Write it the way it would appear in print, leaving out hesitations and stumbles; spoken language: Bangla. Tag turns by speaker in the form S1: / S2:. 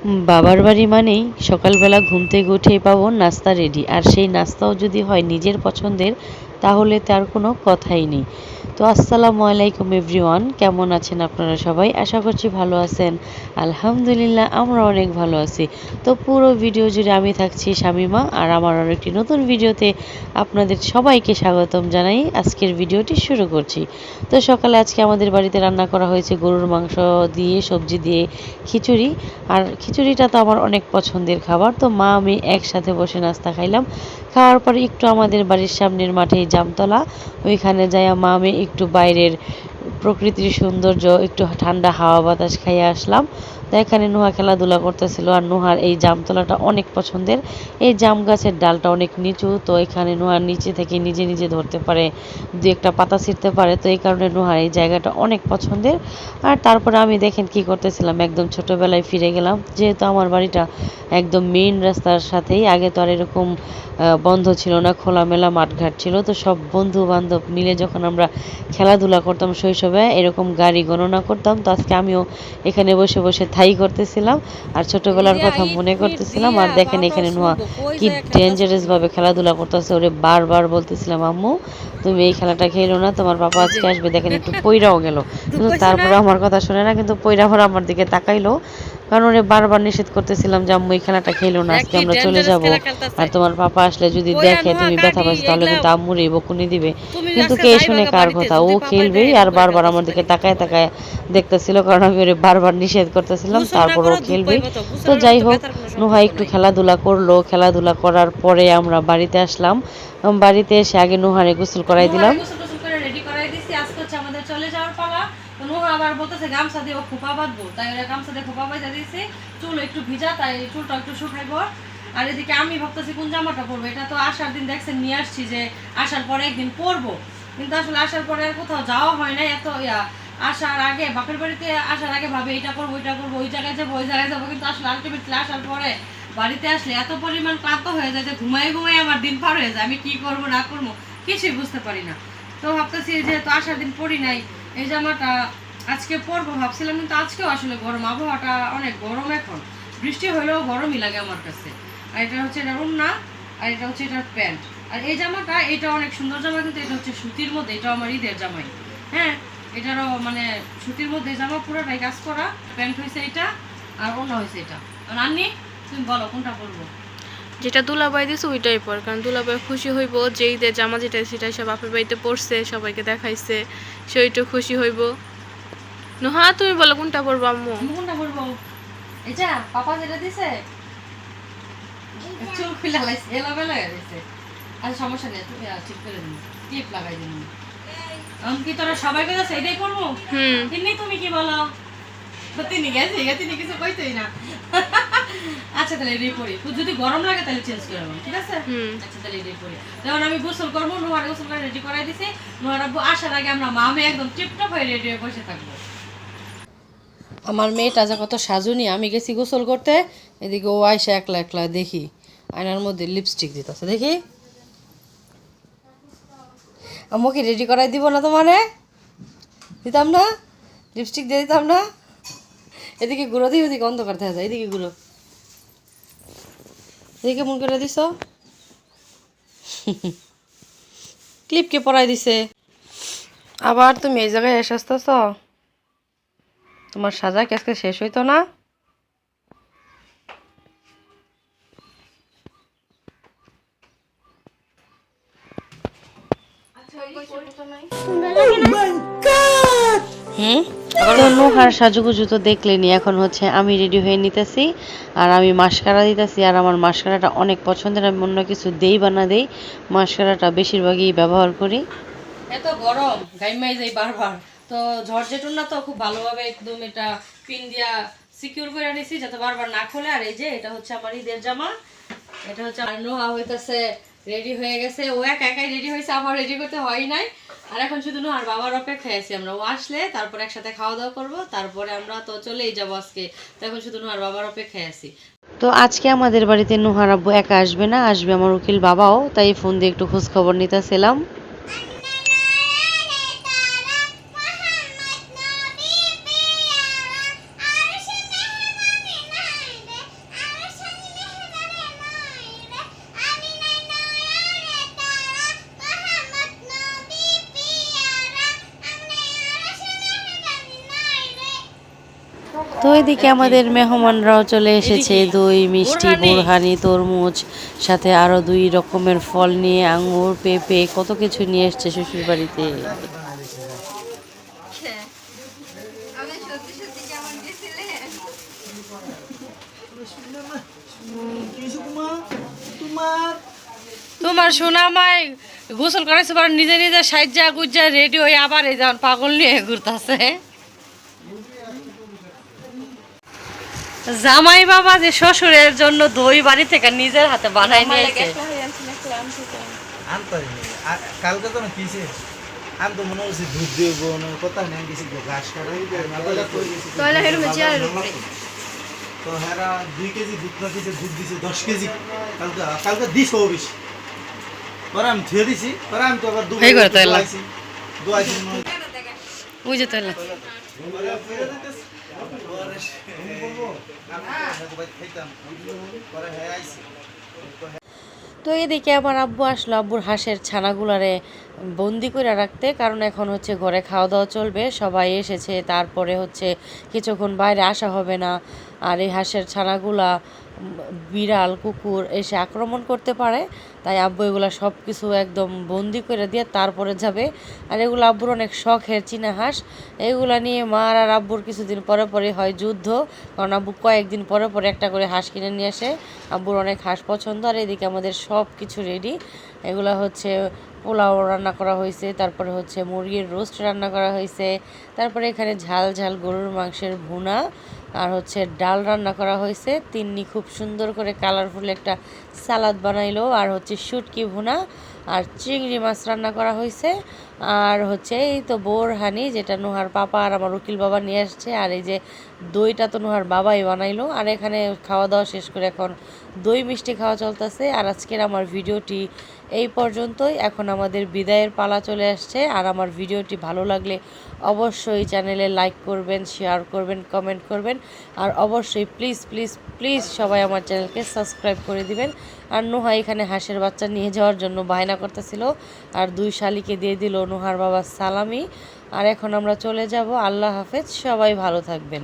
S1: বাবার বাড়ি মানেই সকালবেলা ঘুম থেকে উঠেই পাবো নাস্তা রেডি, আর সেই নাস্তাও যদি হয় নিজের পছন্দের তাহলে তার কোনো কথাই নেই। তো আসসালামু আলাইকুম এভরিওয়ান, কেমন আছেন আপনারা সবাই? আশা করছি ভালো আছেন। আলহামদুলিল্লাহ আমরা অনেক ভালো আছি। তো পুরো ভিডিও জুড়ে আমি থাকছি শামিমা, আর আমার আরেকটি নতুন ভিডিওতে আপনাদের সবাইকে স্বাগতম জানাই। আজকের ভিডিওটি শুরু করছি। তো সকালে আজকে আমাদের বাড়িতে রান্না করা হয়েছে গরুর মাংস দিয়ে, সবজি দিয়ে খিচুড়ি। আর খিচুড়িটা তো আমার অনেক পছন্দের খাবার। তো মা আমি একসাথে বসে নাস্তা খাইলাম। খাওয়ার পরে একটু আমাদের বাড়ির সামনের মাঠে জামতলা, ওইখানে যাই মা আমি একটু বাইরের প্রকৃতির সৌন্দর্য, একটু ঠান্ডা হাওয়া বাতাস খাইয়ে আসলাম। তো এখানে নুহা খেলাধুলা করতেছিল, আর নুহার এই জামতলাটা অনেক পছন্দের। এই জাম গাছের ডালটা অনেক নিচু, তো এখানে নুহার নিচে থেকে নিজে নিজে ধরতে পারে, দু একটা পাতা ছিঁড়তে পারে। তো এই কারণে নুহার এই জায়গাটা অনেক পছন্দের। আর তারপরে আমি দেখেন কি করতেছিলাম, একদম ছোটোবেলায় ফিরে গেলাম। যেহেতু আমার বাড়িটা একদম মেইন রাস্তার সাথেই, আগে তো আর এরকম বন্ধ ছিল না, খোলামেলা মাঠঘাট ছিল। তো সব বন্ধু বান্ধব মিলে যখন আমরা খেলাধুলা করতাম শৈশবে, এরকম গাড়ি গণনা করতাম। তো আজকে আমিও এখানে বসে বসে থাই করতেছিলাম আর ছোটোবেলার কথা মনে করতেছিলাম। আর দেখেন এখানে নোয়া কি ডেঞ্জারাসভাবে খেলাধুলা করতেছে, ওরে বারবার বলতেছিলাম আম্মু তুমি এই খেলাটা খেলো না, তোমার বাবা আজকে আসবে। দেখেন একটু পইরাও গেল, কিন্তু তারপরে আমার কথা শুনে না, কিন্তু পইরা ভরা আমার দিকে তাকাইলো। কারণ ওরে বারবার নিষেধ করতেছিলাম যে আম্মু এই খেলাটা খেলো না, আজকে আমরা চলে যাব, আর তোমার পাপা আসলে যদি দেখে তুমি ব্যথা পাচ্ছ তাহলে কিন্তু আম্মুরে বকুনি দিবে। কিন্তু কে শুনে কার কথা, ও খেলবেই। আর বারবার আমার দিকে তাকায় তাকায় দেখতেছিল, কারণ আমি ওরে বারবার নিষেধ করতেছিলাম, তারপর ও খেলবেই। তো যাই হোক, নুহা একটু খেলাধুলা করলো। খেলাধুলা করার পরে আমরা বাড়িতে আসলাম। বাড়িতে এসে আগে নুহারে গোসল করাই দিলাম।
S2: রেডি করাই দিছি, আজকে হচ্ছে আমাদের চলে যাওয়ার পালা। তো নুহা আবার বলতেছে গামছা দিয়ে ও খোপা বাঁধবো, তাই ওরা গামছা দিয়ে খোপা বাঁধা দিয়েছি। চুল একটু ভিজা, তাই চুলটা একটু শুকাইবো। আর এদিকে আমি ভাবতেছি কোন জামাটা পরবো। এটা তো আসার দিন দেখছেন নিয়ে আসছি যে আসার পরে একদিন পরবো, কিন্তু আসলে আসার পরে আর কোথাও যাওয়া হয় না। এত আসার আগে বাপের বাড়িতে আসার আগে ভাবে এটা করবো ওইটা করবো, ওই জায়গায় যাবো ওই জায়গায় যাবো, কিন্তু আসলে আলটিমেটলি আসার পরে বাড়িতে আসলে এত পরিমাণ ক্লান্ত হয়ে যায় যে ঘুমাই ঘুমাই আমার দিন পার হয়ে যায়। আমি কি করবো না করবো কিছুই বুঝতে পারি না। তো ভাবতেছি যেহেতু আসার দিন পরি নাই, এই জামাটা আজকে পরবো ভাবছিলাম, কিন্তু আজকেও আসলে গরম, আবহাওয়াটা অনেক গরম। এখন বৃষ্টি হলেও গরমই লাগে আমার কাছে। আর এটা হচ্ছে এটা ওড়না, আর এটা হচ্ছে এটার প্যান্ট। আর এই জামাটা এটা অনেক সুন্দর জামা, কিন্তু এটা হচ্ছে সুতির মধ্যে, এটা আমার ঈদের জামাই। হ্যাঁ, এটারও মানে সুতির মধ্যে জামা পুরোটাই কাজ করা। প্যান্ট হয়েছে এটা, আর ওড়না হয়েছে এটা। রান্নি তুমি বলো কোনটা পরবো?
S3: যেটা দুলাভাই দিছে ওইটাই পর, কারণ দুলাভাই খুশি হইব যে ঈদের জামা যেটা সেটা সব বাপের বাড়িতে পরছে, সবাইকে দেখাইছে, সেইটা খুশি হইব। নোহা তুমি বলো কোনটা পরবো আম্মু?
S2: কোনটা পরবো? এটা পাপা যেটা দিছে চুল খুলে লাইছে, এলোমেলো হয়ে গেছে। আচ্ছা সমস্যা নেই, তুমি ঠিক করে দিন, টিপ লাগাই দিন। আমি কি তোরা সবাইকে তো সেটাই করবো? তিনি তুমি কি বলো? তিনি গেছে তিনি কিছু কইতেই না। আচ্ছা তাহলে এটাই পরি, যদি গরম লাগে তাহলে চেঞ্জ করে নেবো, ঠিক আছে? আচ্ছা তাহলে এটাই পরি। তখন আমি গোসল করবো, নোয়ার গোসল করে রেডি করাই দিছি। নোয়ার আব্বু আসার আগে আমরা মামে একদম টিপটপ হয়ে রেডি হয়ে বসে থাকবো। আমার মেয়েটা যা কত সাজুনি, আমি গেছি গোসল করতে, এদিকে ও আইসা একলা একলা দেখি আয়নার মধ্যে লিপস্টিক দিতেছে। দেখি আম্মুকে রেডি করাই দিব না, তোমারে দিতাম না, লিপস্টিক দিয়ে দিতাম না। এদিকে গুঁড়ো দিই, ওদিকে অন্ধকার দেখা যায়, এদিকে গুঁড়ো, এদিকে মন করে দিস। ক্লিপকে পরাই দিছে। আবার তুমি এই জায়গায় এসে আসতেছ, তোমার সাজা কি আজকে শেষ হইতো না?
S1: তো নুহার সাজুগুজু তো দেখলেনি, এখন হচ্ছে আমি রেডি হয়ে নিতেছি, আর আমি মাস্কারা দিতেছি। আর আমার মাস্কারাটা অনেক পছন্দের, আমি অন্য কিছু দেই বা না দেই, মাস্কারাটা বেশিরভাগই ব্যবহার করি। এত গরম গাইমাই যাই বারবার, তো ঝড় না, তো খুব ভালোভাবে একদম এটা পিন দিয়া সিকিউর করে নিছি যাতে বারবার না খোলে। আর এই যে এটা হচ্ছে আমার ঈদের জামা, এটা হচ্ছে আর নোহা হইতেছে রেডি হয়ে গেছে, ও একাই রেডি হয়েছে, আমার রেডি করতে হয় নাই। আর এখন শুধু নোহার বাবার অপেক্ষায় আছি আমরা, ও আসলে তারপর একসাথে খাওয়া দাওয়া করবো, তারপরে আমরা তো চলেই যাবো আজকে। তো এখন শুধু নোহার বাবার অপেক্ষায় আছি। তো আজকে আমাদের বাড়িতে নোহার আব্বু একা আসবে না, আসবে আমার উকিল বাবাও, তাই ফোন দিয়ে একটু খোঁজ খবর নিতেছিলাম। তো এদিকে আমাদের মেহমানরাও চলে এসেছে, দই মিষ্টি বোরহানি তরমুজ সাথে আরো 2 রকমের ফল নিয়ে, আঙ্গুর পেঁপে কত কিছু নিয়ে এসছে শ্বশুর বাড়িতে।
S2: তোমার সোনা মাই গোসল করাইছে পর নিজে নিজে সাইজা গুজ্জা রেডি হয়ে আবার এই যেমন পাগল নিয়ে ঘুরতেছে। জামাই বাবা যে শ্বশুরের জন্য দই বাড়ি থেকে নিজের হাতে বানাই নিয়েছে।
S4: কালকে তো না কিসে আমি তো মনে হচ্ছে দুধ দিব কথা নেই গেছি ঘাস কাটাই তো হ্যাঁ 2 কেজি দুধ না দিছে, দুধ দিছে 10 কেজি কালকে কালকে দিস ও বেশি পরে আমি ছেড়ে দিছি, পরে আমি তো আবার
S2: এই করে তো এলাম।
S4: দুয়াইছি
S2: ওই যে তাহলে তো এদিকে আমার আব্বু আসলো আব্বুর হাঁসের ছানাগুলারে বন্দি করে রাখতে, কারণ এখন হচ্ছে ঘরে খাওয়া দাওয়া চলবে, সবাই এসেছে, তারপরে হচ্ছে কিছুক্ষণ বাইরে আসা হবে না। আর এই হাঁসের ছানাগুলা বিড়াল কুকুর এসে আক্রমণ করতে পারে, তাই আব্বু এগুলা সব কিছু একদম বন্দি করে দিয়ে তারপরে যাবে। আর এগুলো আব্বুর অনেক শখের চীনা হাঁস, এগুলা নিয়ে মার আর আব্বুর কিছুদিন পরে পরে হয় যুদ্ধ, কারণ আব্বু কয়েকদিন পরে পরে একটা করে হাঁস কিনে নিয়ে আসে। আব্বুর অনেক হাঁস পছন্দ। আর এদিকে আমাদের সব কিছু রেডি, এগুলা হচ্ছে পোলাও রান্না করা হয়েছে, তারপরে হচ্ছে মুরগির রোস্ট রান্না করা হয়েছে, তারপরে এখানে ঝাল ঝাল গরুর মাংসের ভুনা আর হচ্ছে ডাল রান্না করা হয়েছে। তিন্নি খুব সুন্দর করে কালারফুল একটা সালাদ বানাইলো, আর হচ্ছে শুটকি ভুনা আর চিংড়ি মাছ রান্না করা হয়েছে। আর হচ্ছে এই তো বোরহানি, যেটা নুহার পাপা আর আমার উকিল বাবা নিয়ে আসছে। আর এই যে দইটা তো নুহার বাবাই বানাইলো। আর এখানে খাওয়া দাওয়া শেষ করে এখন দই মিষ্টি খাওয়া চলতেছে। আর আজকের আমার ভিডিওটি এই পর্যন্তই, এখন আমাদের বিদায়ের পালা চলে আসছে। আর আমার ভিডিওটি ভালো লাগলে অবশ্যই চ্যানেলে লাইক করবেন, শেয়ার করবেন, কমেন্ট করবেন, আর অবশ্যই প্লিজ প্লিজ প্লিজ সবাই আমার চ্যানেলকে সাবস্ক্রাইব করে দিবেন। আর নুহা এখানে হাঁসের বাচ্চা নিয়ে যাওয়ার জন্য বায়না করতেছিল, আর 2 শালিকে দিয়ে দিল নুহার বাবা সালামি। আর এখন আমরা চলে যাব। আল্লাহ হাফেজ, সবাই ভালো থাকবেন।